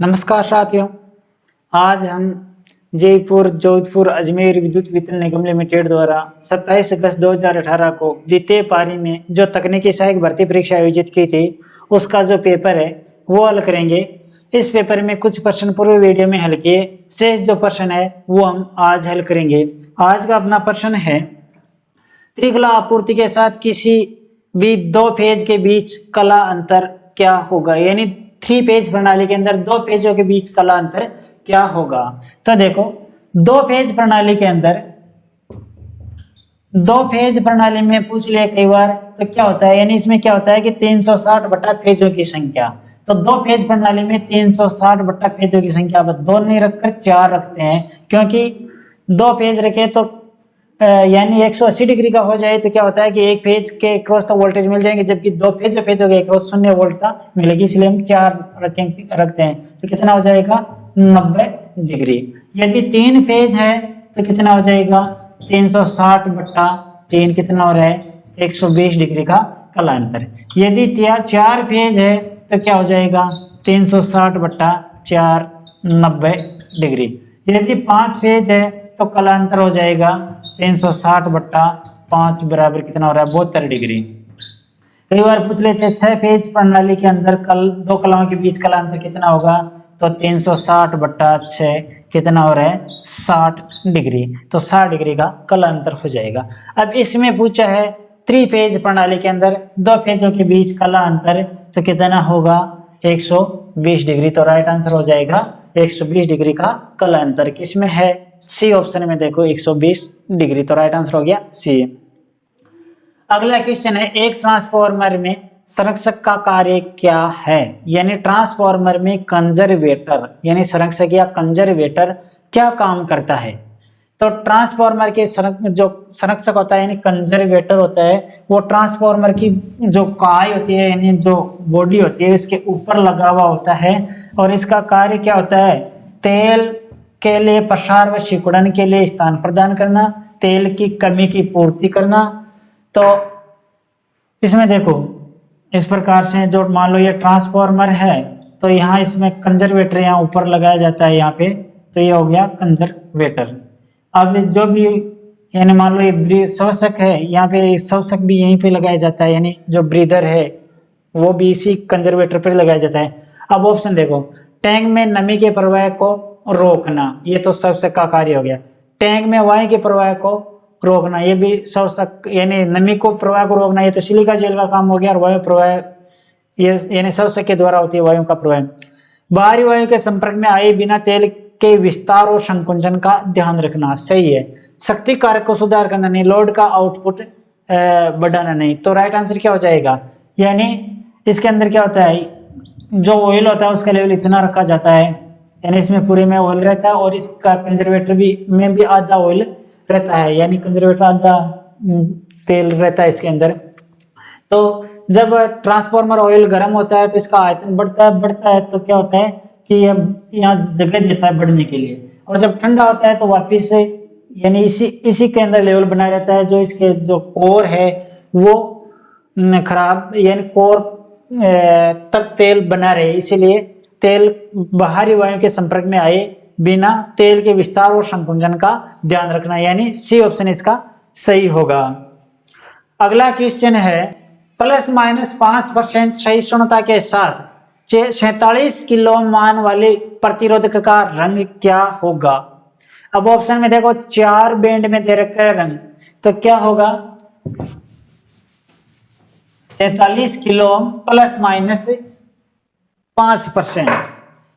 नमस्कार साथियों। आज हम जयपुर जोधपुर अजमेर विद्युत वितरण निगम लिमिटेड द्वारा 27 अगस्त 2018 को द्वितीय पारी में जो तकनीकी सहायक भर्ती परीक्षा आयोजित की थी उसका जो पेपर है वो हल करेंगे। इस पेपर में कुछ प्रश्न पूर्व वीडियो में हल किए, शेष जो प्रश्न है वो हम आज हल करेंगे। आज का अपना प्रश्न है, त्रिकला आपूर्ति के साथ किसी भी दो फेज के बीच कला अंतर क्या होगा। यानी 3 फेज प्रणाली के अंदर दो फेजों के बीच कला अंतर क्या होगा। तो देखो, दो फेज प्रणाली के अंदर दो फेज प्रणाली में पूछ लिया कई बार, तो क्या होता है, यानी इसमें क्या होता है कि 360 बटा फेजों की संख्या। तो दो फेज प्रणाली में 360 बटा फेजों की संख्या बस 2 नहीं रखकर 4 रखते हैं, क्योंकि दो फेज रखे तो यानी 180 डिग्री का हो जाए तो क्या होता है कि एक फेज के क्रॉस तो वोल्टेज मिल जाएंगे, जबकि दो फेज जो फेज हो गए क्रॉस 0 वोल्ट का मिलेगी, इसलिए हम 4 रखते हैं। तो कितना हो जाएगा 90 डिग्री। यदि 3 फेज है तो कितना हो जाएगा 360 बट्टा 3 कितना हो रहा है 120 डिग्री का कला अंतर। यदि 4 फेज है तो क्या हो जाएगा 360 बट्टा 4 90 डिग्री। यदि 5 फेज है तो कला अंतर हो जाएगा 360 बट्टा 5 बराबर कितना हो रहा है 72 डिग्री। कई बार पूछ लेते हैं 6 फेज प्रणाली के अंदर दो कलाओं के बीच कला अंतर कितना होगा, तो 360 बट्टा 6 कितना हो रहा है 60 डिग्री। तो 60 डिग्री का कला अंतर हो जाएगा। अब इसमें पूछा है 3 फेज प्रणाली के अंदर दो फेजों के बीच कला अंतर, तो कितना होगा 120 डिग्री। तो राइट आंसर हो जाएगा 120 डिग्री का कला अंतर। किसमें है, सी ऑप्शन में देखो 120 डिग्री। तो राइट आंसर हो गया सी। अगला क्वेश्चन है, एक ट्रांसफार्मर में संरक्षक का कार्य क्या है। यानी ट्रांसफार्मर में कंजर्वेटर यानी संरक्षक या कंजर्वेटर क्या काम करता है। तो ट्रांसफार्मर के जो संरक्षक होता है यानी कंजर्वेटर होता है, वो ट्रांसफार्मर की जो काई होती है यानी जो बॉडी होती है इसके ऊपर लगा हुआ होता है, और इसका कार्य क्या होता है, तेल के लिए प्रसार व सिकुड़न के लिए स्थान प्रदान करना, तेल की कमी की पूर्ति करना। तो इसमें देखो इस प्रकार से, जो मान लो ये ट्रांसफार्मर है तो यहाँ इसमें कंजर्वेटर यहाँ ऊपर लगाया जाता है यहाँ पे, तो ये हो गया कंजर्वेटर। अब जो भी यानी मान लो ये श्वसक है, यहाँ पे श्वसक भी यहीं पे लगाया जाता है, यानी जो ब्रीदर है वो भी इसी कंजर्वेटर पर लगाया जाता है। अब ऑप्शन देखो, टैंक में नमी के प्रवाह को रोकना, ये तो श्वसक का कार्य हो गया। टैंक में वायु के प्रवाह को रोकना, ये भी श्वसक यानी नमी को प्रवाह को रोकना, ये तो सिलिका जेल का काम हो गया। और वायु प्रवाह ये यानी श्वसक के द्वारा होती है वायु का प्रवाह। बाहरी वायु के संपर्क में आए बिना तेल के विस्तार और संकुंचन का ध्यान रखना, सही है। शक्ति कारक को सुधार करना नहीं, लोड का आउटपुट बढ़ाना नहीं। तो राइट आंसर क्या हो जाएगा, यानी इसके अंदर क्या होता है, जो ऑयल होता है उसका लेवल इतना रखा जाता है, यानी इसमें पूरे में ऑयल रहता है, और इसका कंजर्वेटर भी में भी आधा ऑयल रहता है, यानी कंजर्वेटर आधा तेल रहता है इसके अंदर। तो जब ट्रांसफार्मर ऑयल गर्म होता है तो इसका आयतन बढ़ता है तो क्या होता है कि ये यहाँ जगह देता है बढ़ने के लिए, और जब ठंडा होता है तो वापिस से यानी इसी के अंदर लेवल बना रहता है। जो इसके जो कोर है वो खराब यानी कोर तक तेल बना रहे, इसीलिए तेल बाहरी वायु के संपर्क में आए बिना तेल के विस्तार और संकुंचन का ध्यान रखना, यानी सी ऑप्शन इसका सही होगा। अगला क्वेश्चन है, ±5% सहिष्णुता के साथ 46 किलो मान वाले प्रतिरोधक का रंग क्या होगा। अब ऑप्शन में देखो 4 बैंड में दे रखा है रंग, तो क्या होगा 47 किलो ±5%,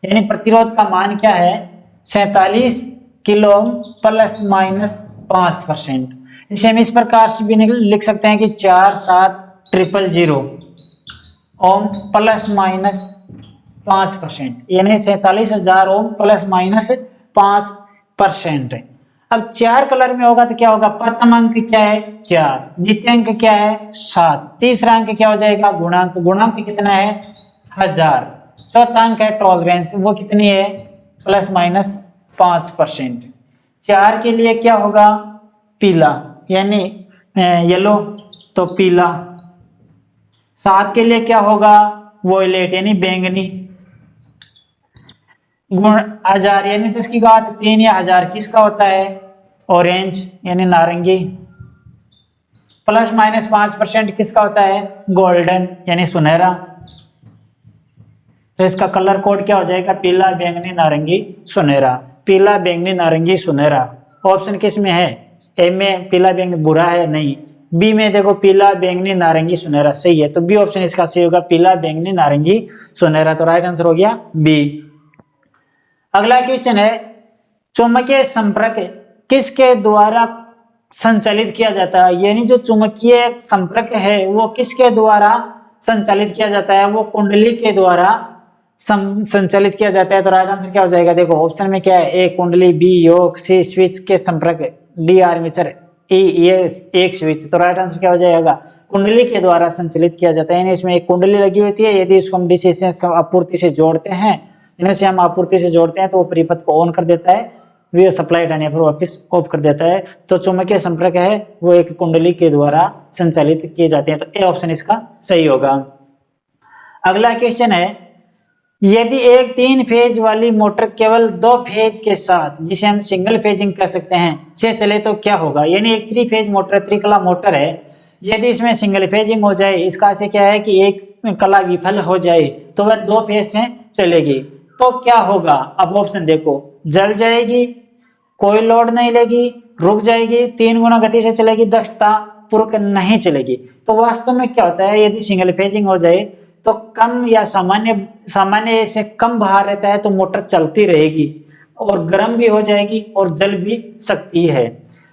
यानी प्रतिरोध का मान क्या है 47 किलो ±5%। इसे हम इस प्रकार से भी लिख सकते हैं कि 47000 ओम ±5%, यानी 47,000 ओम ±5%। अब 4 कलर में होगा तो क्या होगा, प्रथम अंक क्या है 4, द्वितीय अंक क्या है 7, तीसरा अंक क्या हो जाएगा गुणांक कितना है 1000, चौथा अंक है टॉलरेंस, वो कितनी है ±5%। 4 के लिए क्या होगा पीला यानी येलो, तो पीला। 7 के लिए क्या होगा वोयलेट यानी बैंगनी। गुण 1000 यानी 10 की घात 3 या 1000 किसका होता है? ऑरेंज यानी नारंगी। प्लस माइनस 5% किसका होता है? गोल्डन यानी सुनहरा। तो इसका कलर कोड क्या हो जाएगा? पीला, बैंगनी, नारंगी, सुनहरा। पीला, बैंगनी, नारंगी, सुनहरा। ऑप्शन किस में है? ए में पीला बैंगनी बुरा है? नहीं। बी में देखो पीला, बैंगनी, नारंगी, सुनहरा सही है, तो बी ऑप्शन इसका सही होगा, पीला, बैंगनी, नारंगी, सुनहरा। तो राइट आंसर हो गया बी। अगला क्वेश्चन है, चुंबकीय संपर्क किसके द्वारा संचालित किया जाता है? यानी जो चुंबकीय संपर्क है वो किसके द्वारा संचालित किया जाता है? वो कुंडली के द्वारा संचालित किया जाता है। तो राइट आंसर क्या हो जाएगा? देखो ऑप्शन में क्या है? ए कुंडली, बी योग, सी स्विच के संपर्क, डी आर्मेचर, ए ये एक स्विच। तो राइट आंसर क्या हो जाएगा? कुंडली के द्वारा संचालित किया जाता है। यानी इसमें एक कुंडली लगी होती है, यदि इसको हम डीसी से आपूर्ति से जोड़ते हैं, इन्हें से हम आपूर्ति से जोड़ते हैं तो वो परिपथ को ऑन कर देता है, वे सप्लाई हटाने पर वापस ऑफ कर देता है। तो चुंबकीय संपर्क है वो एक कुंडली के द्वारा संचालित किए जाते हैं। तो ए ऑप्शन इसका सही होगा। अगला क्वेश्चन है, यदि एक 3 फेज वाली मोटर केवल 2 फेज के साथ, जिसे हम सिंगल फेजिंग कह सकते हैं, से चले तो क्या होगा? यानी एक 3 फेज मोटर, त्रिकला मोटर है, यदि इसमें सिंगल फेजिंग हो जाए, इसका से क्या है कि एक कला विफल हो जाए तो वह 2 फेज से चलेगी, तो क्या होगा? अब ऑप्शन देखो, जल जाएगी, कोई लोड नहीं लेगी, रुक जाएगी, 3 गुना गति से चलेगी, दक्षता पूर्वक नहीं चलेगी। तो वास्तव में क्या होता है, यदि सिंगल फेजिंग हो जाए तो कम या सामान्य से कम भार रहता है तो मोटर चलती रहेगी और गर्म भी हो जाएगी और जल भी सकती है।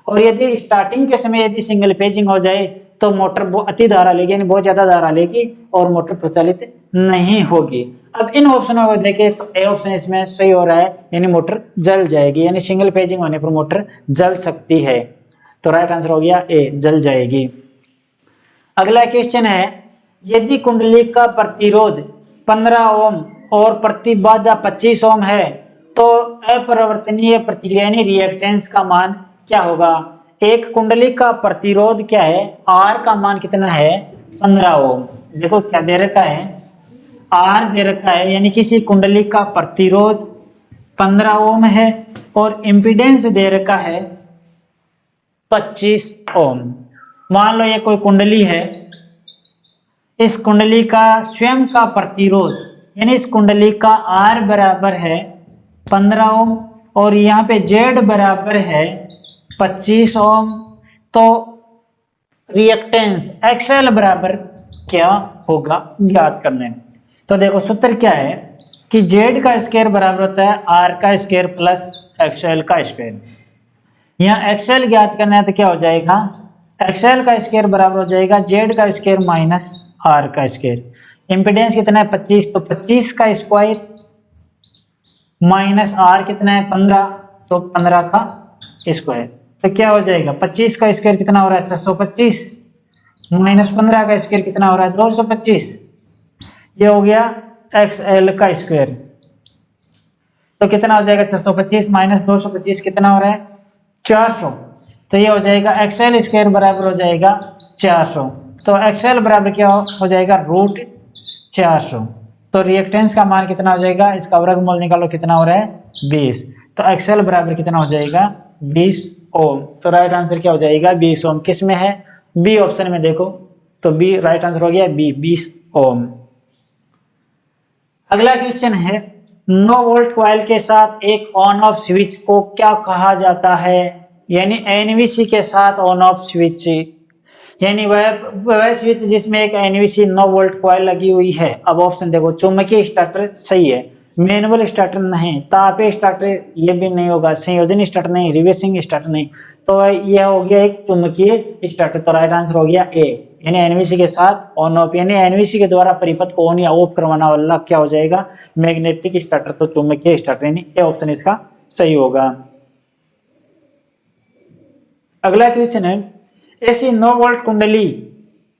और यदि स्टार्टिंग के समय यदि सिंगल फेजिंग हो जाए तो मोटर अति धारा लेगी, यानी बहुत ज्यादा धारा लेगी और मोटर प्रचालित नहीं होगी। अब इन ऑप्शनों को देखें तो ए ऑप्शन इसमें सही हो रहा है, यानी मोटर जल जाएगी, यानी सिंगल फेजिंग होने पर मोटर जल सकती है। तो राइट आंसर हो गया ए, जल जाएगी। अगला क्वेश्चन है, यदि कुंडली का प्रतिरोध 15 ओम और प्रतिबाधा 25 ओम है तो अपरिवर्तनीय प्रतिक्रिया यानी रिएक्टेंस का मान क्या होगा? एक कुंडली का प्रतिरोध क्या है? आर का मान कितना है? 15 ओम। देखो क्या दे रखा है? आर दे रखा है, यानी किसी कुंडली का प्रतिरोध 15 ओम है और इम्पीडेंस दे रखा है 25 ओम। मान लो ये कोई कुंडली है, इस कुंडली का स्वयं का प्रतिरोध यानी इस कुंडली का आर बराबर है 15 ओम और यहाँ पे जेड बराबर है 25 ओम। तो रिएक्टेंस एक्सएल बराबर क्या होगा ज्ञात करने। तो देखो सूत्र क्या है कि जेड का स्क्वायर बराबर होता है आर का स्क्वायर प्लस एक्सएल का स्क्वायर। यहाँ एक्सएल ज्ञात करना है तो क्या हो जाएगा? एक्सएल का स्क्वायर बराबर हो जाएगा जेड का स्क्वायर माइनस आर का स्क्वायर। इम्पीडेंस कितना है? 25, तो 25 का स्क्वायर माइनस आर कितना है? 15, तो 15 का स्क्वायर। तो क्या हो जाएगा? 25 का स्क्वायर कितना हो रहा है? 625 माइनस 15 का स्क्वायर कितना हो रहा है? 225। ये हो गया एक्सएल का स्क्वायर। तो कितना हो जाएगा? 625 माइनस 225 कितना हो रहा है? 400। तो ये हो जाएगा एक्सएल स्क्वायर बराबर हो जाएगा 400। तो एक्सएल बराबर क्या हो जाएगा? रूट 400। तो रिएक्टेंस का मान कितना हो जाएगा? इसका वर्गमूल निकालो, कितना हो रहा है? 20। तो एक्सएल बराबर कितना हो जाएगा? 20 ओम। तो राइट आंसर क्या हो जाएगा? 20 ओम। किस में है? बी ऑप्शन में देखो, तो बी राइट आंसर हो गया बी, 20 ओम। अगला क्वेश्चन है, 9 वोल्ट कॉइल के साथ एक ऑन ऑफ स्विच को क्या कहा जाता है? यानी एनवीसी के साथ ऑन ऑफ स्विच, यानी वह स्विच जिसमें एक एनवीसी 9 वोल्ट कॉइल लगी हुई है। अब ऑप्शन देखो, चुंबकीय स्टार्टर सही है, मैनुअल स्टार्टर नहीं, तापीय स्टार्टर ये भी नहीं होगा, संयोजन स्टार्टर नहीं, रिवर्सिंग स्टार्टर नहीं। तो यह हो गया एक चुंबकीय स्टार्टर। तो राइट आंसर हो गया ए, यानी एनवीसी के साथ ऑन ऑफ, यानी एनवीसी के द्वारा परिपथ को ऑन या ऑफ करवाना वाला क्या हो जाएगा? Magnetic starter. तो चुंबकीय स्टार्टर, यानी ए ऑप्शन इसका सही होगा। अगला क्वेश्चन है, ऐसी 9 वोल्ट कुंडली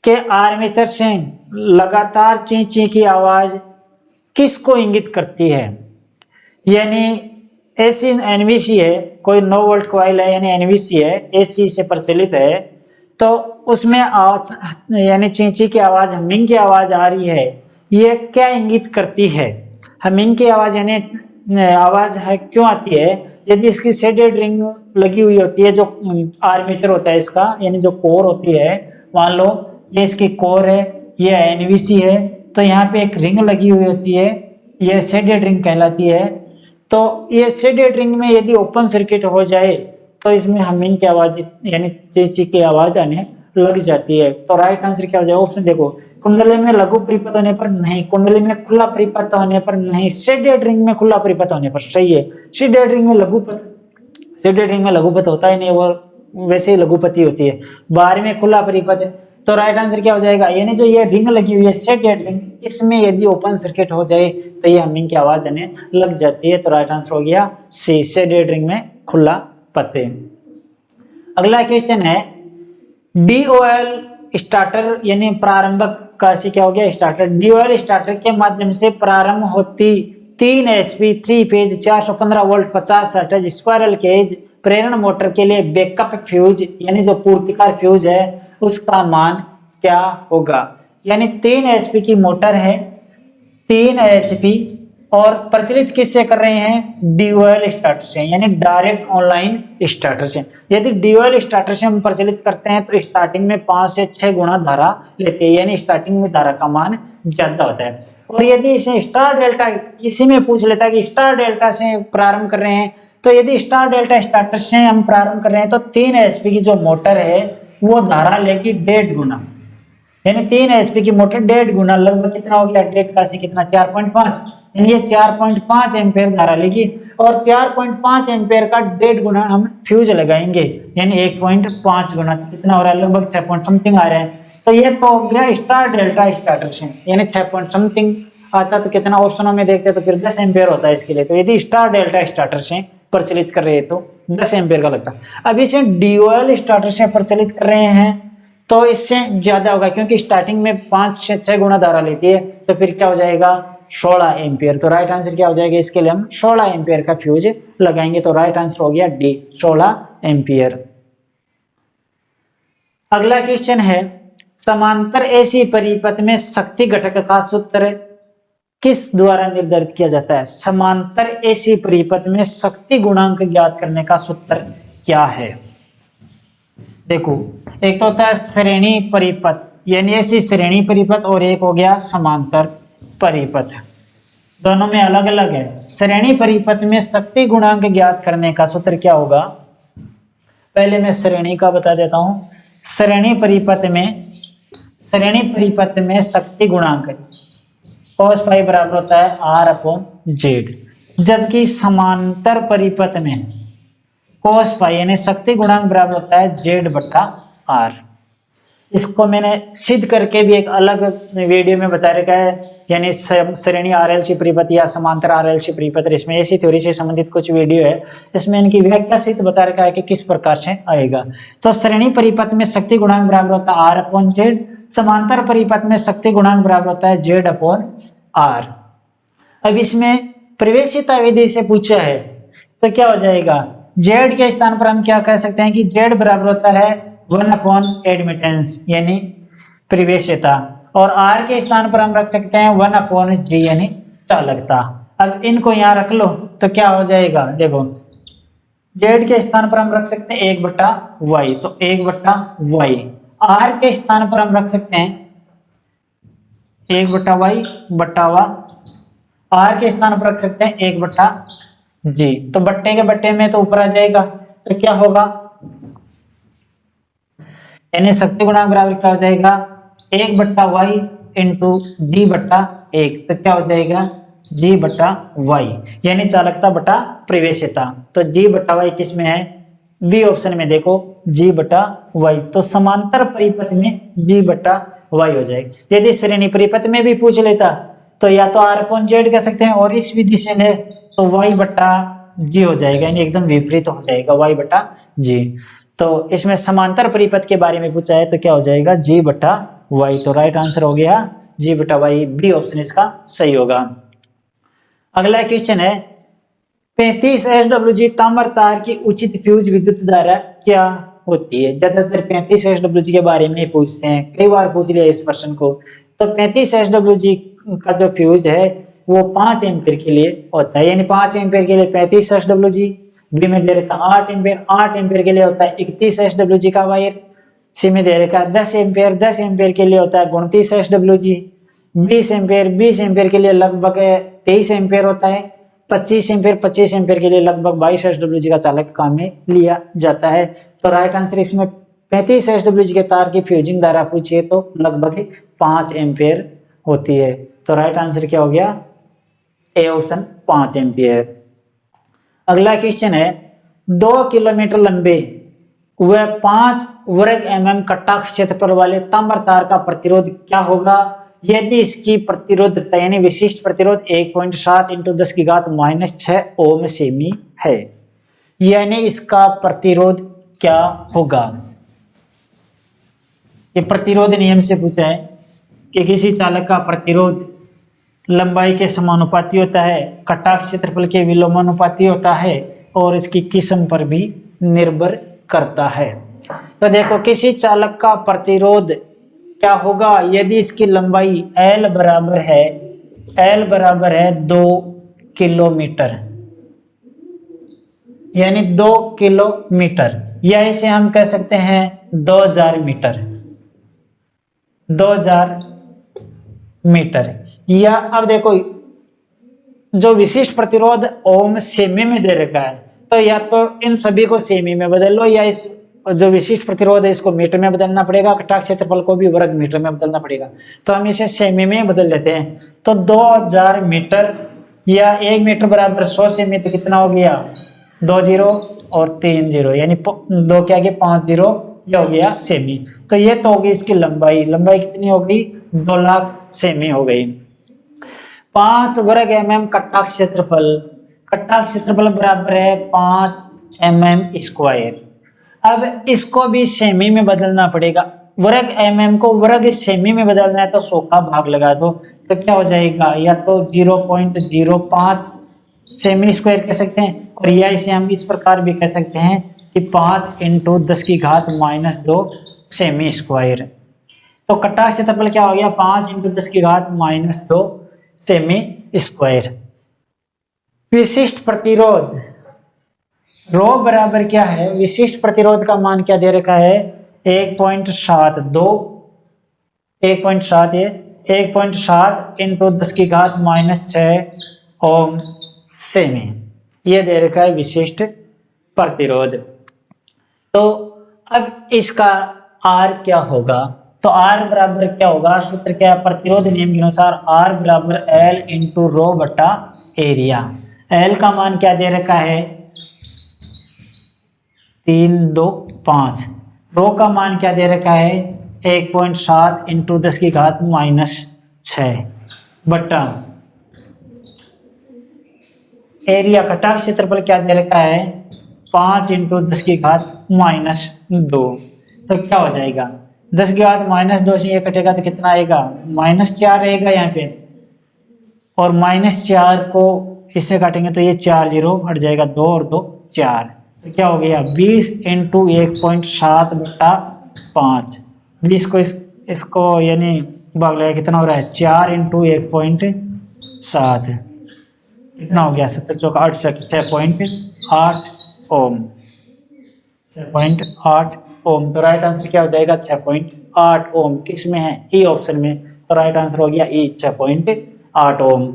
के आर्मेचर से लगातार ची ची की आवाज किसको इंगित करती है? यानी ऐसी एनवीसी है, कोई 9 वोल्ट कॉइल है, यानी एनवीसी है, एसी से प्रचलित है, तो उसमें यानी ची ची की आवाज, हमिंग की आवाज आ रही है, ये क्या इंगित करती है? हमिंग की आवाज यानी आवाज है क्यों आती है? यदि इसकी शेडेड रिंग लगी हुई होती है, जो आर्मेचर होता है इसका, यानी जो कोर होती है, मान लो ये इसकी कोर है, ये एनवीसी है, तो यहाँ पे एक रिंग लगी हुई होती है, ये शेडेड रिंग कहलाती है। तो ये शेडेड रिंग में यदि ओपन सर्किट हो जाए तो इसमें हमिंग की आवाज यानी चींची की आवाज आने लग जाती है। तो राइट आंसर क्या हो जाएगा? ऑप्शन देखो, कुंडली में लघु परिपथ होने पर नहीं, कुंडली में खुला परिपथ होने पर नहीं, शेडेड रिंग में खुला परिपथ होने पर सही है। शेडेड रिंग में लघुपथ होता ही नहीं, वो वैसे ही लघुपति होती है। बाहर में खुला परिपथ है, तो राइट आंसर क्या हो जाएगा? यानी जो ये रिंग लगी हुई है शेडेड रिंग, इसमें यदि ओपन सर्किट हो जाए तो ये हमिंग की आवाज आने लग जाती है। तो राइट आंसर हो गया सी, शेडेड रिंग में खुला पत्ते। अगला क्वेश्चन है DOL स्टार्टर यानी प्रारंभक का से क्या हो गया? स्टार्टर। DOL स्टार्टर के माध्यम से प्रारंभ होती 3 HP 3 phase 415 volt 50 hertz squirrel cage प्रेरण मोटर के लिए बैकअप फ्यूज यानी जो पूर्तिकार फ्यूज है उसका मान क्या होगा? यानी 3 HP की मोटर है, 3 HP, और प्रचलित किससे कर रहे हैं? DOL स्टार्टर से, यानी डायरेक्ट ऑनलाइन स्टार्टर से। यदि DOL स्टार्टर से हम प्रचलित करते हैं तो स्टार्टिंग में 5 से 6 गुना धारा लेते हैं, यानी स्टार्टिंग में धारा का मान ज्यादा होता है। और यदि इसे स्टार डेल्टा, इसी में पूछ लेता है कि स्टार डेल्टा से प्रारंभ कर रहे हैं, तो यदि स्टार डेल्टा स्टार्टर से हम प्रारंभ कर रहे हैं तो 3 HP की जो मोटर है वो धारा लेगी 1.5 गुना, यानी 3 HP की मोटर 1.5 गुना, लगभग कितना हो गया? 1.5 का कितना? 4.5, यानी ये 4.5 एम्पेयर धारा लेगी, और 4.5 एम्पेयर का 1.5 गुना हम फ्यूज लगाएंगे, यानी 1.5 गुना, तो कितना हो रहा है? लगभग 6 पॉइंट समथिंग आ रहा है। तो ये तो हो गया स्टार डेल्टा स्टार्टर से, यानी 6 पॉइंट समथिंग आता, तो कितना ऑप्शनों में देखते तो फिर 10 एम्पेयर होता है इसके लिए। तो यदि स्टार डेल्टा स्टार्टर से प्रचलित कर रहे हैं तो 10 एम्पेयर का लगता है। अब इसे DOL स्टार्टर से प्रचलित कर रहे हैं तो इससे ज्यादा होगा, क्योंकि स्टार्टिंग में 5 से 6 गुना धारा लेती है, तो फिर क्या हो जाएगा? 16 एम्पियर। तो राइट आंसर क्या हो जाएगा? इसके लिए हम 16 एम्पियर का फ्यूज लगाएंगे। तो राइट आंसर हो गया डी, 16 एम्पियर। अगला क्वेश्चन है समांतर एसी परिपथ में शक्ति घटक का सूत्र किस द्वारा निर्धारित किया जाता है? समांतर एसी परिपथ में शक्ति गुणांक ज्ञात करने का सूत्र क्या है? देखो, एक तो होता है श्रेणी परिपथ, यानी ऐसी श्रेणी परिपथ, और एक हो गया समांतर परिपथ। दोनों में अलग अलग है। श्रेणी परिपथ में शक्ति गुणांक ज्ञात करने का सूत्र क्या होगा? पहले मैं श्रेणी का बता देता हूं। श्रेणी परिपथ में शक्ति गुणांक cos फाई बराबर होता है R/Z, जबकि समांतर परिपथ में cos फाई यानी शक्ति गुणांक बराबर होता है Z/R। इसको मैंने सिद्ध करके भी एक अलग वीडियो में बता रखा है, यानी श्रेणी RLC परिपथ या समांतर RLC परिपथ, इसमें ऐसी थ्योरी से संबंधित कुछ वीडियो है, इसमें इनकी व्याख्या सिद्ध बता रखा है कि किस प्रकार से आएगा। तो श्रेणी परिपथ में शक्ति गुणांक बराबर होता है R/Z, समांतर परिपथ में शक्ति गुणांक बराबर होता है Z/R। अब इसमें प्रवेशिता विधि से पूछा है तो क्या हो जाएगा? Z के स्थान पर हम क्या कह सकते हैं कि Z बराबर होता है 1/एडमिटेंस यानी प्रवेशिता, और R के स्थान पर हम रख सकते हैं 1/G यानी चालकता। अब इनको यहाँ रख लो तो क्या हो जाएगा? देखो, Z के स्थान पर हम रख सकते हैं 1/Y, तो 1/Y। R के स्थान पर हम रख सकते हैं 1/Y बटावा, R के स्थान पर रख सकते हैं 1/G, तो बट्टे के बट्टे में तो ऊपर आ जाएगा, तो क्या होगा? यानी शक्ति गुणांक बराबर क्या हो जाएगा? 1/Y इंटू G/1, तो क्या हो जाएगा? G/Y, यानी चालकता बटा प्रवेशिता। तो G/Y किस में है? बी ऑप्शन में देखो, G/Y। तो समांतर परिपथ में G/Y हो जाएगा। यदि श्रेणी परिपथ में भी पूछ लेता तो या तो R/Z कह सकते हैं, और इस विधि से ले तो Y/G हो जाएगा, यानी एकदम विपरीत हो जाएगा, Y/G। तो इसमें समांतर परिपथ के बारे में पूछा है तो क्या हो जाएगा? G/Y। तो राइट आंसर हो गया G/Y, बी ऑप्शन इसका सही होगा। अगला क्वेश्चन है 35 SWG ताम्र तार की उचित फ्यूज विद्युत धारा क्या होती है? ज्यादातर 35 SWG के बारे में पूछते हैं, कई बार पूछ लिया इस प्रश्न को। तो 35 SWG का जो फ्यूज है वो 5 एम्पीयर के लिए होता है, यानी 5 एम्पीयर के लिए 35 SWG। बी में दे रखा 8 एम्पीयर, 8 एम्पीयर के लिए होता है 31 SWG का वायर। सी में दे रखा 10 एम्पीयर, 10 एम्पीयर के लिए होता है 29 SWG। 20 एम्पीयर, 20 एम्पीयर के लिए लगभग 23 एम्पीयर होता है। 25 एम्पीयर, 25 एम्पीयर के लिए लगभग 22 SWG का चालक काम में लिया जाता है। तो राइट आंसर इसमें 35 SWG के तार की फ्यूजिंग धारा पूछिए तो लगभग 5 एम्पीयर होती है। तो राइट आंसर क्या हो गया? A option 5 ampere. अगला क्वेश्चन है 2 किलोमीटर लंबे व 5 वर्ग mm कट्टा क्षेत्रफल वाले ताम्र तार का प्रतिरोध क्या होगा यदि इसकी प्रतिरोधकता यानी विशिष्ट प्रतिरोध 1.7 × 10⁻⁻6 ओम सेमी है, यानी इसका प्रतिरोध क्या होगा? ये प्रतिरोध नियम से पूछा है कि किसी चालक का प्रतिरोध लंबाई के समानुपाती होता है, कट्टा क्षेत्रफल के विलोमानुपाती होता है और इसकी किस्म पर भी निर्भर करता है। तो देखो किसी चालक का प्रतिरोध क्या होगा यदि इसकी लंबाई L बराबर है 2 किलोमीटर, यानी 2 किलोमीटर, या इसे हम कह सकते हैं 2000 मीटर, 2000 मीटर। या अब देखो जो विशिष्ट प्रतिरोध ओम सेमी में दे रखा है, तो या तो इन सभी को सेमी में बदल लो या इस जो विशिष्ट प्रतिरोध है इसको मीटर में बदलना पड़ेगा, कट्टा क्षेत्रफल को भी वर्ग मीटर में बदलना पड़ेगा। तो हम इसे सेमी में बदल लेते हैं। तो 2000 मीटर या 1 मीटर बराबर 100 सेमी, तो कितना हो गया? 2 0 और 3 0, यानी 2 के आगे 5 0, ये हो गया सेमी। तो ये तो होगी इसकी लंबाई, लंबाई कितनी हो गई? 2 लाख सेमी हो गई। 5 वर्ग mm कट्टा क्षेत्रफल बराबर है 5 mm स्क्वायर। अब इसको भी सेमी में बदलना पड़ेगा, वर्ग mm को वर्ग सेमी में बदलना है तो 100 का भाग लगा दो, तो क्या हो जाएगा? या तो 0.05 सेमी स्क्वायर कह सकते हैं, और या इसे हम इस प्रकार भी कह सकते हैं कि 5 × 10⁻⁻2 सेमी स्क्वायर। तो कट्टा क्षेत्रफल क्या हो गया? 5 × 10⁻⁻2 सेमी स्क्वायर। विशिष्ट प्रतिरोध रो बराबर क्या है? विशिष्ट प्रतिरोध का मान क्या दे रखा है? 1.72, 1.7 × 10⁻⁻6 ओम सेमी, ये दे रखा है विशिष्ट प्रतिरोध। तो अब इसका R क्या होगा? तो R बराबर क्या होगा? सूत्र क्या है? प्रतिरोध नियम के अनुसार R बराबर L × रो बटा एरिया। L का मान क्या दे रखा है? 325। रो का मान क्या दे रखा है? 1.7 × 10⁻⁻6 बटा एरिया, कट्टा क्षेत्रफल क्या दे रखा है? 5 × 10⁻⁻2। तो क्या हो जाएगा? 10⁻⁻2 से ये कटेगा तो कितना आएगा? -4 रहेगा यहाँ पे, और -4 को इससे काटेंगे तो ये 4 0 हट जाएगा, 2 और 2 4, तो क्या हो गया? 20 × 1.7 बटा 5। 20 को इसको यानी भाग लगा, कितना हो रहा है? 4 × 1.7, कितना हो गया? 70 चौका 8 6.8 ओम, 6.8 ओम। तो राइट आंसर क्या हो जाएगा? 6.8 ओम। किस में है? ई ऑप्शन में। तो राइट आंसर हो गया ई, 6.8 ओम।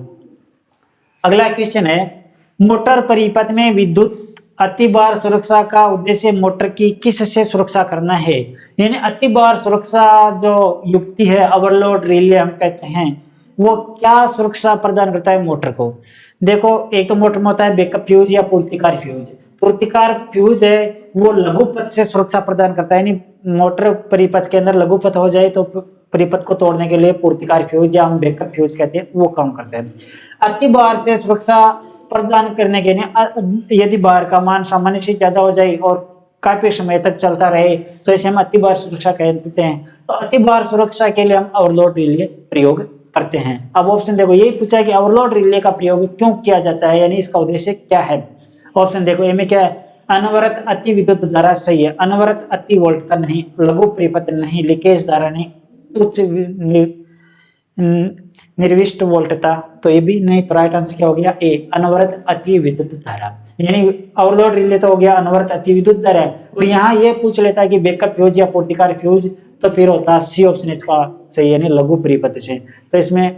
अगला क्वेश्चन है मोटर परिपथ में विद्युत अतिभार सुरक्षा का उद्देश्य मोटर की किस से सुरक्षा करना है? यानी अतिभार सुरक्षा जो युक्ति है, ओवरलोड रिले हम कहते हैं, वो क्या सुरक्षा प्रदान करता है मोटर को? देखो एक तो मोटर में होता है बैकअप फ्यूज या पूर्तिकार फ्यूज। पूर्तिकार फ्यूज है वो लघुपथ से सुरक्षा प्रदान करता है, यानी मोटर परिपथ के अंदर लघुपथ हो जाए तो परिपथ को तोड़ने के लिए पूर्तिकार फ्यूज या हम बैकअप फ्यूज कहते हैं वो काम करते हैं। अतिभार से सुरक्षा प्रदान करने के लिए यदि भार का मान सामान्य से ज्यादा हो जाए और काफी समय तक चलता रहे तो इसे हम अतिभार सुरक्षा कहते हैं। तो अतिभार सुरक्षा के लिए हम ओवरलोड रिले प्रयोग करते हैं। अब ऑप्शन देखो, यही पूछा है कि ओवरलोड रिले का प्रयोग क्यों किया जाता है, यानी इसका उद्देश्य क्या है? ऑप्शन देखो, ए में क्या है? अनवरत अति विद्युत धारा सही है, अनवरत अति वोल्टता नहीं, लघु परिपथ नहीं, लीकेज धारा नहीं, उच्च निर्विष्ट वोल्टता, तो ये भी नहीं। तो राइट आंसर क्या हो गया ए, अनवरत अति विद्युत धारा, यानी ओवरलोड रिले तो हो गया अनवरत अति विद्युत धारा। और यहाँ ये पूछ लेता है कि बैकअप फ्यूज या पूर्तिकार फ्यूज, तो फिर होता सी ऑप्शन इसका सही, यानी लघु परिपथ से। तो इसमें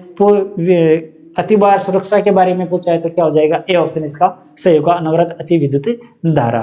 अति भार सुरक्षा के बारे में पूछा है तो क्या हो जाएगा, ए ऑप्शन इसका सही होगा, अनवरत अति विद्युत धारा।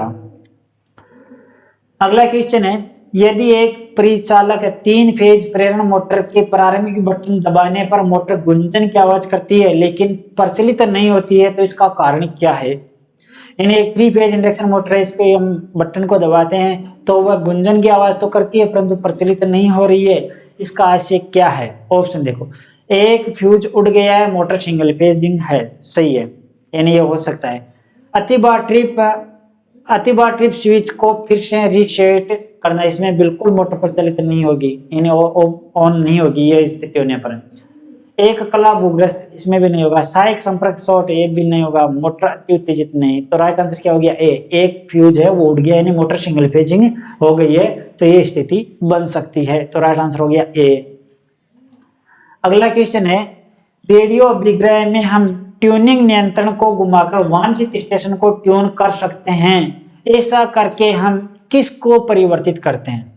अगला क्वेश्चन है, यदि एक परिचालक 3 फेज प्रेरण मोटर के प्रारंभिक बटन दबाने पर मोटर गुंजन की आवाज करती है लेकिन प्रचलित नहीं होती है, तो इसका कारण क्या है। यानी एक 3 फेज इंडक्शन मोटर है, इस पे हम बटन को दबाते हैं तो वह गुंजन की आवाज तो करती है परंतु प्रचलित नहीं हो रही है, इसका आशय क्या है। ऑप्शन देखो, एक फ्यूज उड़ गया है, मोटर सिंगल फेजिंग है, सही है, यानी ये हो सकता है। अति बार ट्रिप स्विच को फिर से रीसेट करना, इसमें बिल्कुल मोटर प्रचलित नहीं होगी, यानी ऑन नहीं होगी ये स्थिति होने पर। एक कला भूग्रस्त, इसमें भी नहीं होगा। सहायक संपर्क शॉर्ट, ये भी नहीं होगा। मोटर अति उत्तेजित नहीं। तो राइट आंसर क्या हो गया ए, एक फ्यूज है वो उड़ गया, यानी मोटर सिंगल फेजिंग हो गई है, तो ये स्थिति बन सकती है। तो राइट आंसर हो गया ए। अगला क्वेश्चन है, रेडियो अभिग्रह में हम ट्यूनिंग नियंत्रण को घुमाकर वांछित स्टेशन को ट्यून कर सकते हैं, ऐसा करके हम किसको परिवर्तित करते हैं।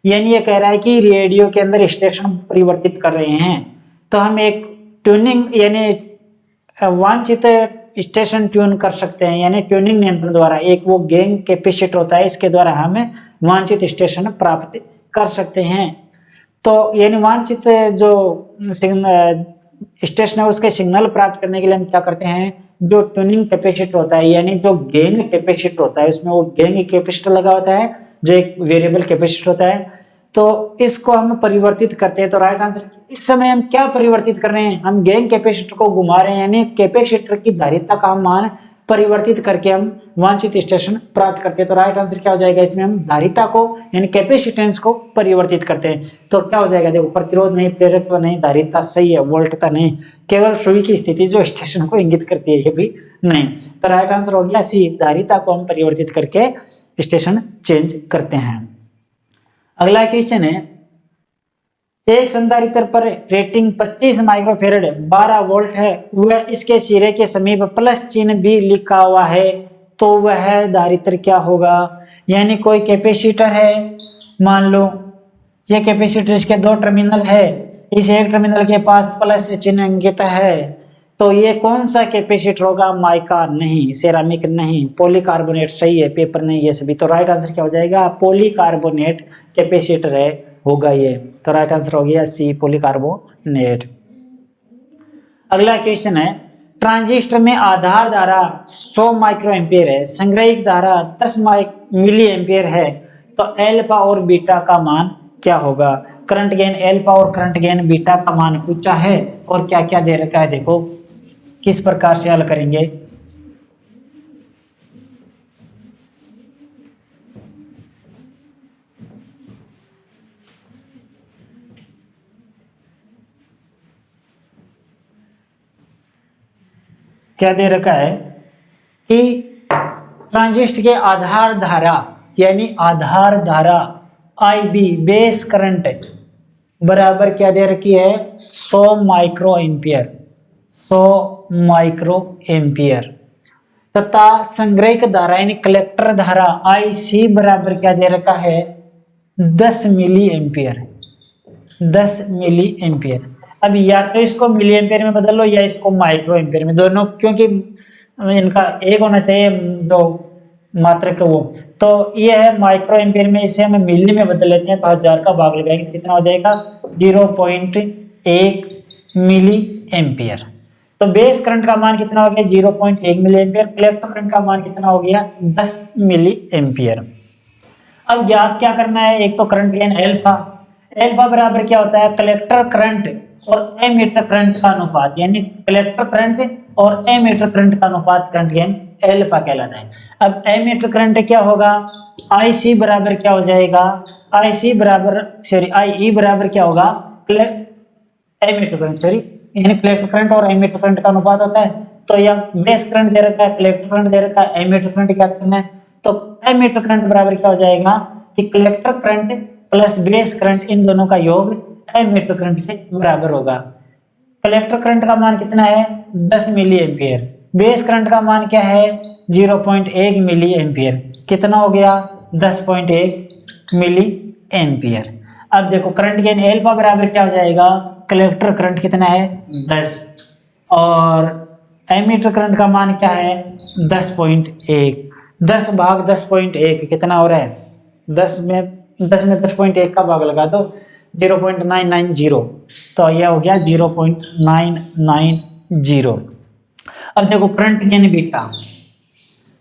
यानी ये कह रहा है कि रेडियो के अंदर स्टेशन परिवर्तित कर रहे हैं, तो हम एक ट्यूनिंग यानी वांछित स्टेशन ट्यून कर सकते हैं, यानी ट्यूनिंग नियंत्रण द्वारा। एक वो गेन कैपेसिटर होता है, इसके द्वारा हमें वांछित स्टेशन प्राप्त कर सकते हैं। तो यानी वांछित जो स्टेशन है उसके सिग्नल प्राप्त करने के लिए हम क्या करते हैं, जो ट्यूनिंग कैपेसिटर होता है, यानी जो गेन कैपेसिटर होता है, उसमें वो गेन कैपेसिटर लगा होता है जो एक वेरिएबल कैपेसिटर होता है, तो इसको हम परिवर्तित करते हैं। तो राइट आंसर, इस समय हम क्या परिवर्तित कर रहे हैं, हम गेन कैपेसिटर को घुमा रहे हैं, यानी कैपेसिटर की धारिता का मान परिवर्तित करके हम वांछित स्टेशन प्राप्त करते हैं। तो राइट आंसर क्या हो जाएगा, इसमें हम धारिता को यानी कैपेसिटेंस को परिवर्तित करते हैं। तो क्या हो जाएगा, देखो प्रतिरोध नहीं, प्रेरकत्व नहीं, धारिता सही है, वोल्टता नहीं, केवल सुई की स्थिति जो स्टेशन को इंगित करती है, ये भी नहीं। तो राइट आंसर हो गया सी, धारिता को हम परिवर्तित करके स्टेशन चेंज करते हैं। अगला क्वेश्चन है, एक संधारित्र पर रेटिंग 25 माइक्रोफेरेड 12 वोल्ट है, वह इसके सिरे के समीप प्लस चिन्ह भी लिखा हुआ है, तो वह धारित्र क्या होगा। यानी कोई कैपेसिटर है, मान लो ये कैपेसिटर, इसके 2 टर्मिनल है, इस एक टर्मिनल के पास प्लस चिन्ह अंकित है, तो ये कौन सा कैपेसिटर होगा, माइका नहीं, सेरामिक नहीं, पॉलीकार्बोनेट सही है, पेपर नहीं, ये सभी। तो राइट आंसर क्या हो जाएगा, पॉलीकार्बोनेट कैपेसिटर है होगा ये। तो राइट आंसर हो गया सी, पॉलीकार्बोनेट। अगला क्वेश्चन है, ट्रांजिस्टर में आधार धारा 100 माइक्रो एम्पियर है, संग्रहित धारा 10 मिली एम्पियर है, तो अल्फा और बीटा का मान क्या होगा। करंट गेन अल्फा और करंट गेन बीटा का मान पूछा है, और क्या क्या दे रखा है, देखो किस प्रकार से हल करेंगे। क्या दे रखा है कि ट्रांजिस्टर के आधार धारा यानी आधार धारा IB बेस करंट बराबर क्या दे रखी है, 100 माइक्रो एम्पियर, 100 माइक्रो एम्पियर, तथा संग्रहित धारा यानी कलेक्टर धारा IC बराबर क्या दे रखा है, 10 मिली एम्पियर, 10 मिली एम्पियर। अब या तो इसको मिली एम्पियर में बदल लो या इसको माइक्रो एम्पियर में, दोनों, क्योंकि इनका एक होना चाहिए दो मात्रक वो। तो ये है माइक्रो एम्पियर में, इसे हम मिली में बदल लेते हैं, तो 1000 का भाग लगाएंगे तो कितना हो जाएगा, 0.1 मिली एम्पियर। तो बेस करंट का मान कितना हो गया, 0.1 मिली एम्पियर। कलेक्टर करंट का मान कितना हो गया, 10 मिली एम्पियर। अब ज्ञात क्या करना है, एक तो करंट गेन अल्फा, अल्फा बराबर क्या होता है, कलेक्टर करंट और एमीटर करंट का अनुपात, यानी कलेक्टर करंट और एमीटर करंट का अनुपात करंट गेन अल्फा कहलाता है। अब एमीटर करंट क्या होगा, IC बराबर क्या हो जाएगा, IE बराबर क्या होगा, एमीटर करंट यानी कलेक्टर करंट और एमीटर करंट का अनुपात होता है। तो यह बेस करंट दे रखा है, कलेक्टर करंट दे रखा है, एमीटर करंट क्या करना है, तो एमीटर करंट बराबर क्या हो जाएगा कि collector current plus base current, इन दोनों का योग एमीटर करंट के बराबर होगा। कलेक्टर करंट का मान कितना है 10 मिली एम्पियर, बेस करंट का मान क्या है 0.1 मिली एम्पियर, कितना हो गया 10.1 मिली एम्पियर। अब देखो करंट गेन एल्फा बराबर क्या हो जाएगा, कलेक्टर करंट कितना है 10 और एमीटर करंट का मान क्या है 10.1, 10 भाग 10.1 कितना हो रहा है 10 में 10.1 का भाग लगा दो 0.990, तो यह हो गया 0.990। अब देखो करंट गेन बीटा,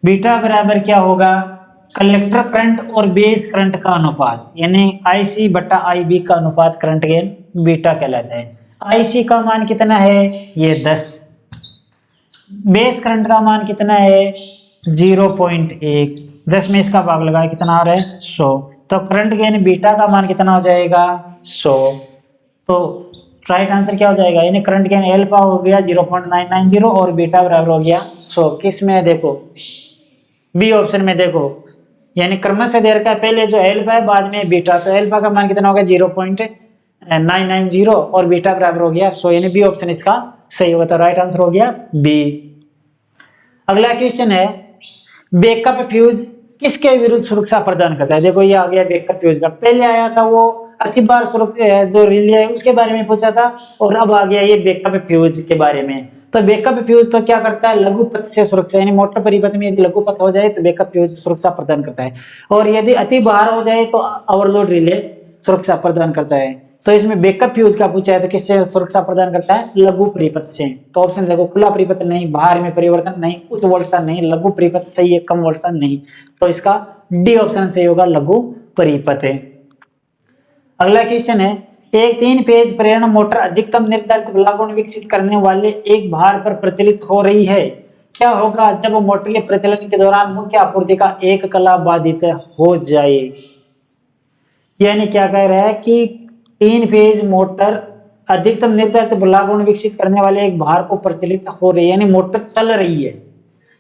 बीटा बराबर क्या होगा कलेक्टर करंट और बेस करंट का अनुपात, यानी IC बटा IB का अनुपात करंट गेन बीटा कहलाता है। IC का मान कितना है ये 10, बेस करंट का मान कितना है 0.1, 10 में इसका भाग लगाए कितना आ रहा है 100, तो करंट गेन बीटा का मान कितना हो जाएगा 100। तो राइट आंसर क्या हो जाएगा, यानी करंट गेन एल्फा हो गया 0.990 और बीटा बराबर हो गया 100। किस में है देखो बी ऑप्शन में देखो, यानी क्रम से दे रखा है पहले जो एल्फा है बाद में बीटा, तो एल्फा का मान कितना होगा 0.990 और बीटा बराबर हो गया 100, यानी बी ऑप्शन इसका सही होगा, तो राइट आंसर हो गया बी। अगला क्वेश्चन है बैकअप फ्यूज किसके विरुद्ध सुरक्षा प्रदान करता है। देखो ये आ गया बैकअप फ्यूज का, पहले आया था वो अतिभार जो रिले है उसके बारे में पूछा था और अब आ गया ये बैकअप फ्यूज के बारे में। तो बैकअप फ्यूज तो क्या करता है लघुपथ से सुरक्षा, यानी मोटर परिपथ में यदि लघुपथ हो जाए तो बैकअप फ्यूज सुरक्षा प्रदान करता है, और यदि अति भार हो जाए तो ओवरलोड रिले सुरक्षा प्रदान करता है। तो इसमें बैकअप फ्यूज का पूछा है तो किससे सुरक्षा प्रदान करता है लघु परिपथ से। तो ऑप्शन देखो खुला परिपथ नहीं, भार में परिवर्तन नहीं, उच्च वोल्टता नहीं, लघु परिपथ सही है, कम वोल्टता नहीं, तो इसका डी ऑप्शन सही होगा लघु परिपथ है। अगला क्वेश्चन है एक 3 फेज प्रेरण मोटर अधिकतम निर्धारित बलागुण विकसित करने वाले एक भार पर प्रचलित हो रही है, क्या होगा जब मोटर के प्रचलन के दौरान मुख्य आपूर्ति का एक कला बाधित हो जाए। यानी क्या कह रहा है कि 3 फेज मोटर अधिकतम निर्धारित बलागुण विकसित करने वाले एक भार को प्रचलित हो रही है, यानी मोटर चल रही है।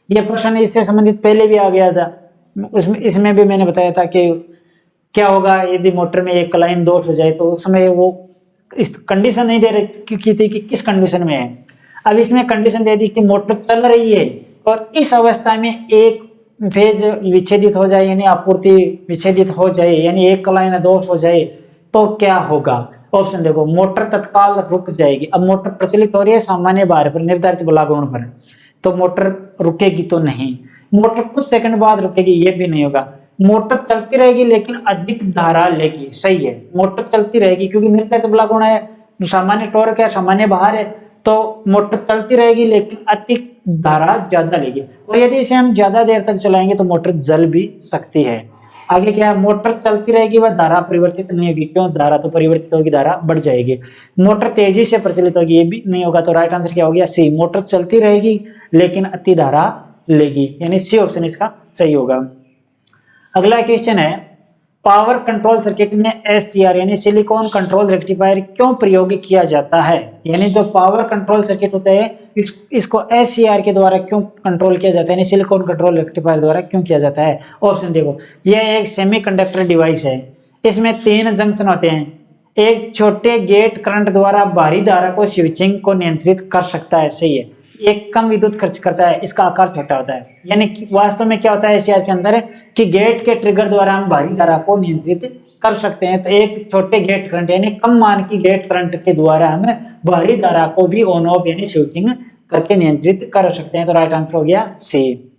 यह प्रश्न इससे संबंधित पहले भी आ गया था, इसमें भी मैंने बताया था कि क्या होगा यदि मोटर में एक लाइन दोष हो जाए, तो उस समय वो इस कंडीशन नहीं दे रही थी कि किस कंडीशन में है। अब इसमें कंडीशन दे दी कि मोटर चल रही है और इस अवस्था में एक फेज विच्छेदित हो जाए, यानी आपूर्ति विच्छेदित हो जाए, यानी एक लाइन दोष हो जाए, तो क्या होगा। ऑप्शन देखो मोटर तत्काल रुक जाएगी। अब मोटर प्रचलित हो रही है सामान्य भार पर निर्धारित बलागुण पर, तो मोटर रुकेगी तो नहीं, मोटर कुछ सेकंड बाद रुकेगी ये भी नहीं होगा, मोटर चलती रहेगी लेकिन अधिक धारा लेगी, सही है मोटर चलती रहेगी क्योंकि निर्धारित बलागुण है, सामान्य टॉर्क है, सामान्य भार है, तो मोटर चलती रहेगी लेकिन अधिक धारा ज्यादा लेगी, और यदि इसे हम ज्यादा देर तक चलाएंगे तो मोटर जल भी सकती है। आगे क्या है मोटर चलती रहेगी वह धारा परिवर्तित नहीं होगी, क्यों धारा तो परिवर्तित होगी, धारा बढ़ जाएगी। मोटर तेजी से प्रचलित होगी ये भी नहीं होगा, तो राइट आंसर क्या हो गया सी, मोटर चलती रहेगी लेकिन अति धारा लेगी, यानी सी ऑप्शन इसका सही होगा। अगला क्वेश्चन है पावर कंट्रोल सर्किट में SCR यानी सिलिकॉन कंट्रोल रेक्टिफायर क्यों प्रयोग किया जाता है। यानी जो पावर कंट्रोल सर्किट होता है इसको SCR के द्वारा क्यों कंट्रोल किया जाता है, यानी सिलिकॉन कंट्रोल रेक्टिफायर द्वारा क्यों किया जाता है। ऑप्शन देखो यह एक सेमीकंडक्टर डिवाइस है, इसमें 3 जंक्शन होते हैं, एक छोटे गेट करंट द्वारा भारी धारा को स्विचिंग को नियंत्रित कर सकता है, सही है, एक कम विद्युत खर्च करता है, इसका आकार छोटा होता है। यानी वास्तव में क्या होता है SCR के अंदर कि गेट के ट्रिगर द्वारा हम भारी धारा को नियंत्रित कर सकते हैं, तो एक छोटे गेट करंट यानी कम मान की गेट करंट के द्वारा हम भारी धारा को भी ऑन ऑफ यानी स्विचिंग करके नियंत्रित कर सकते हैं, तो राइट आंसर हो गया सी।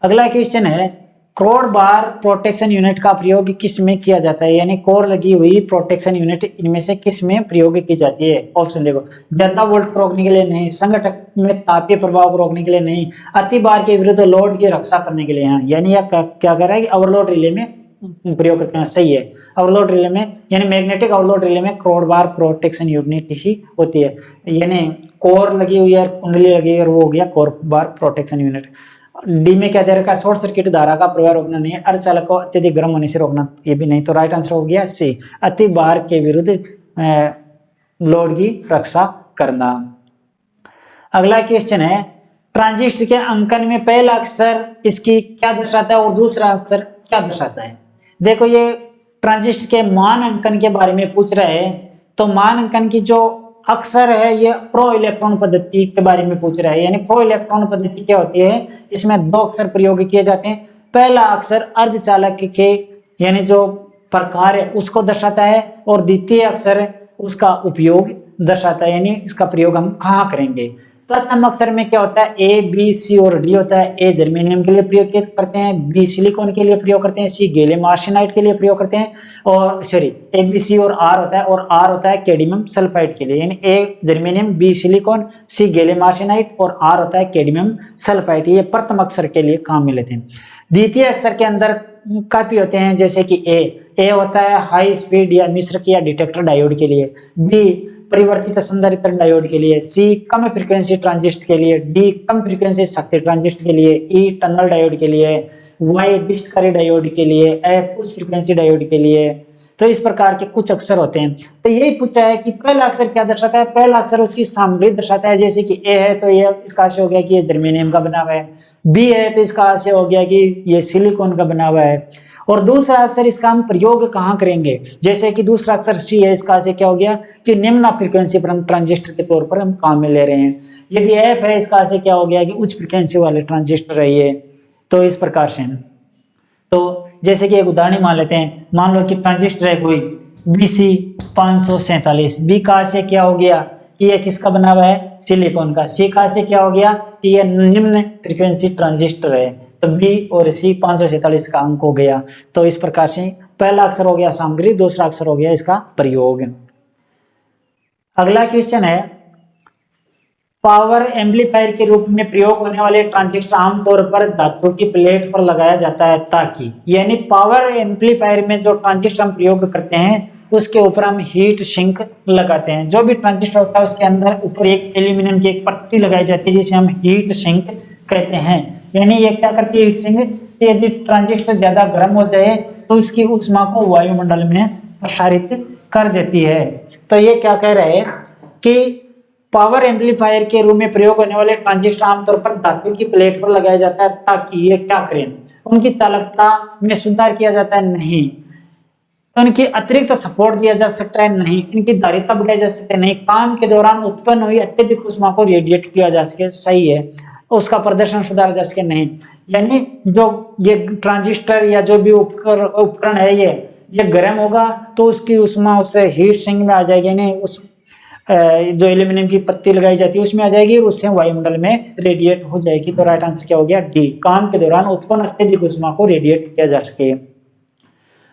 अगला क्वेश्चन है क्रोड बार प्रोटेक्शन यूनिट का प्रयोग किस में किया जाता है, यानी कोर लगी हुई प्रोटेक्शन यूनिट इनमें से किस में प्रयोग की जाती है। ऑप्शन देखो ज्यादा वोल्ट को रोकने के लिए नहीं, संघटक में तापीय प्रभाव को रोकने के लिए नहीं, अति भार के विरुद्ध लोड की रक्षा करने के लिए हैं, यानी यह क्या कर रहा है कि ओवरलोड रिले में प्रयोग करते हैं, सही है ओवरलोड रिले में, यानी मैग्नेटिक ओवरलोड रिले में क्रोड बार प्रोटेक्शन यूनिट ही होती है, यानी कोर लगी हुई है कुंडली लगी हुई है और वो हो गया कोर बार प्रोटेक्शन यूनिट। डी में क्या दे रखा है शॉर्ट सर्किट धारा का प्रवाह रोकना नहीं है, अर्धचालक को अत्यधिक गर्म होने से रोकना ये भी नहीं, तो राइट आंसर हो गया सी, अति भार के विरुद्ध लोड की रक्षा करना। अगला क्वेश्चन है ट्रांजिस्टर के अंकन में पहला अक्षर इसकी क्या दर्शाता है और दूसरा अक्षर क्या दर्शाता है। देखो ये ट्रांजिस्टर के मान अंकन के बारे में पूछ रहे हैं, तो मान अंकन की जो अक्सर है ये प्रो इलेक्ट्रॉन पद्धति के बारे में पूछ रहा है। यानी प्रो इलेक्ट्रॉन पद्धति क्या होती है, इसमें दो अक्षर प्रयोग किए जाते हैं। पहला अक्षर अर्धचालक के यानी जो प्रकार है उसको दर्शाता है, और द्वितीय अक्षर उसका उपयोग दर्शाता है, यानी इसका प्रयोग हम कहाँ करेंगे। प्रथम अक्षर में क्या होता है, ए बी सी और डी होता है। ए जर्मेनियम के लिए प्रयोग करते हैं, बी सिलिकॉन के लिए प्रयोग करते हैं, सी गैलियम आर्सेनाइड के लिए प्रयोग करते हैं, और सॉरी ए बी सी और आर होता है, और आर होता है कैडमियम सल्फाइड के लिए। यानी ए जर्मेनियम, बी सिलिकॉन, सी गैलियम आर्सेनाइड और आर होता है कैडमियम सल्फाइड। ये प्रथम अक्षर के लिए काम में लेते हैं। द्वितीय अक्षर के अंदर काफी होते हैं, जैसे कि ए होता है हाई स्पीड या मिश्रक या डिटेक्टर डायोड के लिए, बी परिवर्तित संधारित्र डायोड के लिए, सी कम फ्रीक्वेंसी ट्रांजिस्टर के लिए, डी कम फ्रीक्वेंसी शक्ति ट्रांजिस्टर के लिए, ई टनल डायोड के लिए, वाई डिस्टकारी डायोड के लिए, एफ उच्च फ्रीक्वेंसी डायोड के लिए। तो इस प्रकार के कुछ अक्षर होते हैं। तो यही पूछा है कि पहला अक्षर क्या दर्शाता है। पहला अक्षर उसकी सामग्री दर्शाता है, जैसे कि ए है तो ये इसका आशय हो गया कि ये जर्मेनियम का बना हुआ है, बी है तो इसका आशय हो गया कि ये सिलिकॉन का बना हुआ है, और दूसरा अक्षर इसका हम प्रयोग कहाँ करेंगे, जैसे कि दूसरा अक्षर सी है, इसका आशय क्या हो गया कि निम्न फ्रीक्वेंसी पर हम ट्रांजिस्टर के तौर पर हम काम में ले रहे हैं। यदि एफ है, इसका आशय क्या हो गया कि उच्च फ्रीक्वेंसी वाले ट्रांजिस्टर है ये। तो इस प्रकार से तो जैसे कि एक उदाहरण मान लेते हैं, मान लो कि ट्रांजिस्टर है कोई BC 547, बी का आशय क्या हो गया कि ये किसका बना हुआ है, सिलिकॉन का। सी का आशय क्या हो गया कि ये निम्न फ्रीक्वेंसी ट्रांजिस्टर है, तो बी और सी 547 का अंक हो गया। तो इस प्रकार से पहला अक्षर हो गया सामग्री, दूसरा अक्षर हो गया इसका प्रयोग। अगला क्वेश्चन है, पावर एम्पलीफायर के रूप में प्रयोग होने वाले ट्रांजिस्टर आमतौर पर धातु की प्लेट पर लगाया जाता है ताकि, यानी पावर एम्पलीफायर में जो ट्रांजिस्टर हम प्रयोग करते हैं उसके ऊपर हम हीट सिंक लगाते हैं। जो भी ट्रांजिस्टर होता है उसके अंदर ऊपर एक एल्यूमिनियम की एक पट्टी लगाई जाती है जिसे हम हीट सिंक कहते हैं। यानी ये क्या करती है हीट सिंक, यदि ट्रांजिस्टर ज्यादा गर्म हो जाए तो उसकी ऊष्मा को वायुमंडल में प्रसारित कर देती है। तो ये क्या कह रहे हैं कि पावर एम्पलीफायर के रूप में प्रयोग होने वाले ट्रांजिस्टर आमतौर पर धातु की प्लेट पर लगाया जाता है ताकि ये क्या करें, उनकी चालकता में सुधार किया जाता है नहीं, तो उनकी अतिरिक्त सपोर्ट दिया जा सकता है नहीं, इनकी धारिता बढ़ाई जा सकती है नहीं, काम के दौरान उत्पन्न हुई अत्यधिक ऊष्मा को रेडिएट किया जा सके सही है, उसका प्रदर्शन सुधारा जा सके नहीं। यानी जो ये ट्रांजिस्टर या जो भी उपकरण है ये गर्म होगा तो उसकी ऊष्मा उससे हीट सिंक में आ जाएगी, यानी उस जो एल्यूमिनियम की पत्ती लगाई जाती है उसमें आ जाएगी और उससे वायुमंडल में रेडिएट हो जाएगी। तो राइट आंसर क्या हो गया डी, काम के दौरान उत्पन्न अत्यधिक ऊष्मा को रेडिएट किया जा सके।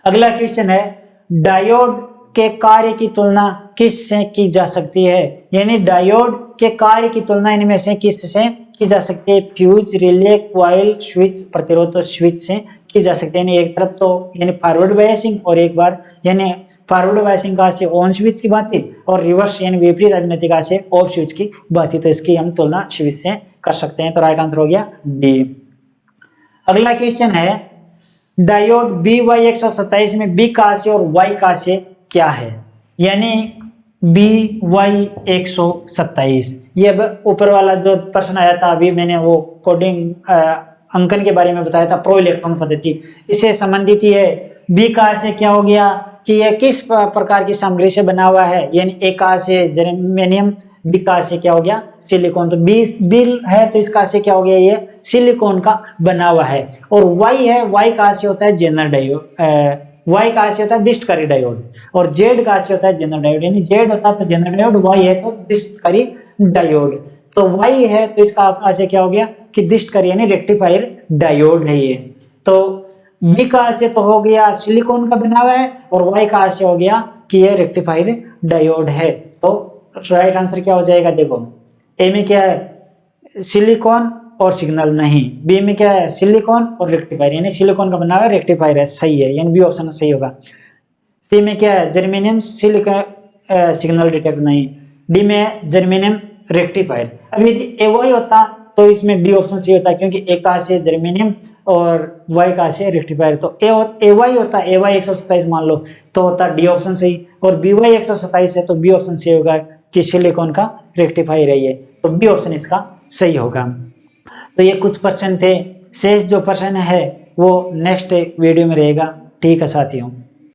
अगला क्वेश्चन है, डायोड के कार्य की तुलना किस से की जा सकती है, यानी डायोड के कार्य की तुलना इनमें से किस से की जा सकती है। फ्यूज, रिले, क्वाइल, स्विच, प्रतिरोध स्विच से की जा सकती है। यानी एक तरफ तो यानी फॉरवर्ड बायसिंग और एक बार यानी फॉरवर्ड बायसिंग का से ऑन स्विच की बात थी और रिवर्स यानी विपरीत अभिनति का से ऑफ स्विच की बात थी, तो इसकी हम तुलना स्विच से कर सकते हैं। तो राइट आंसर हो गया डी। अगला क्वेश्चन है, डायोड BY127 में बी का से और वाई का से क्या है, यानी BY127 ये ऊपर वाला जो प्रश्न आया था अभी मैंने वो कोडिंग अंकन के बारे में बताया था, प्रो इलेक्ट्रॉन पद्धति, इससे संबंधित ही है। बी का से क्या हो गया कि यह किस प्रकार की सामग्री से बना हुआ है, यानी ए का से जर्मेनियम, बी का से क्या हो गया सिलिकॉन। तो बी है तो इसका से क्या हो गया ये सिलिकॉन का बना हुआ है। और वाई है, वाई का से होता है जेनर डायोड, वाई का से होता है डिस्टकारी डायोड, और जेड का से होता है जेनर डायोड, यानी जेड होता है तो जेनर डायोड, वाई है तो डिस्टकारी डायोड। तो वाई है तो इसका आशय क्या हो गया कि डिस्टकारी यानी रेक्टिफायर डायोड है ये। तो बी का आशय तो हो गया सिलिकॉन का बना हुआ है और वाई का आशय हो गया कि ये रेक्टिफायर डायोड है। तो राइट आंसर क्या हो जाएगा, देखो ए में क्या है सिलिकॉन और सिग्नल नहीं, बी में क्या है सिलिकॉन और रेक्टिफायर, यानी सिलिकॉन का बना हुआ रेक्टिफायर है, सही है, यानी बी ऑप्शन सही होगा। सी में क्या है जर्मेनियम सिलिकॉन सिग्नल डिटेक्ट नहीं, डी में जर्मेनियम रेक्टिफायर। अब यदि ए वाई होता तो इसमें बी ऑप्शन सही होता क्योंकि ए का से जर्मेनियम और वाई का से रेक्टिफायर। तो ए वाई होता, ए वाई 127 मान लो तो होता डी ऑप्शन सही, और बी वाई 127 है तो बी ऑप्शन सही होगा कि सिलिकॉन का रेक्टिफायर है ये, तो बी ऑप्शन इसका सही होगा। तो ये कुछ प्रश्न थे, शेष जो प्रश्न है वो नेक्स्ट वीडियो में रहेगा। ठीक है साथियों।